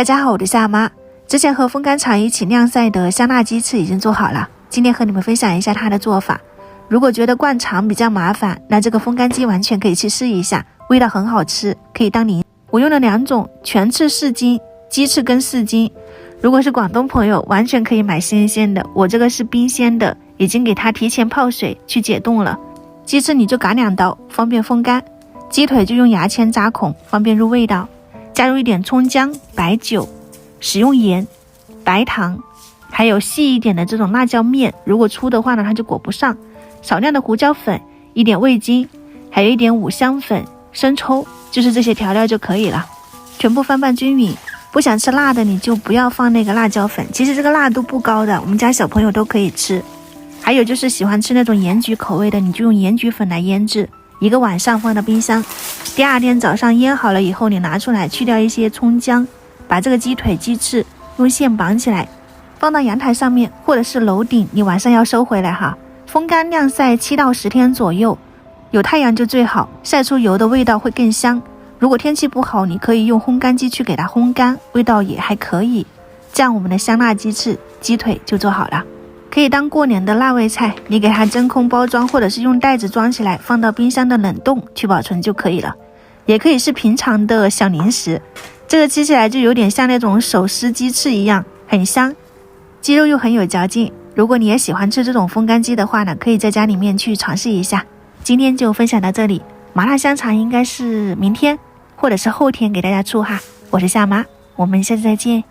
大家好，我是夏妈。之前和风干肠一起晾晒的香辣鸡翅已经做好了，今天和你们分享一下它的做法。如果觉得灌肠比较麻烦，那这个风干鸡完全可以去试一下，味道很好吃，可以当零。我用了2种，全翅4斤，鸡翅根4斤。如果是广东朋友，完全可以买新鲜的，我这个是冰鲜的，已经给它提前泡水去解冻了。鸡翅你就嘎2刀，方便风干。鸡腿就用牙签扎孔，方便入味道。加入一点葱姜、白酒，使用盐、白糖，还有细一点的这种辣椒面，如果粗的话呢，它就裹不上。少量的胡椒粉，一点味精，还有一点五香粉、生抽，就是这些调料就可以了。全部翻拌均匀。不想吃辣的你就不要放那个辣椒粉，其实这个辣度不高的，我们家小朋友都可以吃。还有就是喜欢吃那种盐焗口味的，你就用盐焗粉来腌制，1个晚上放到冰箱。第2天早上腌好了以后，你拿出来去掉一些葱姜，把这个鸡腿鸡翅用线绑起来，放到阳台上面或者是楼顶，你晚上要收回来哈。风干晾晒7到10天左右，有太阳就最好，晒出油的味道会更香。如果天气不好，你可以用烘干机去给它烘干，味道也还可以。这样我们的香辣鸡翅鸡腿就做好了，可以当过年的辣味菜，你给它真空包装，或者是用袋子装起来放到冰箱的冷冻去保存就可以了。也可以是平常的小零食，这个吃起来就有点像那种手撕鸡翅一样，很香，鸡肉又很有嚼劲。如果你也喜欢吃这种风干鸡的话呢，可以在家里面去尝试一下。今天就分享到这里，麻辣香肠应该是明天或者是后天给大家出哈。我是夏妈，我们下次再见。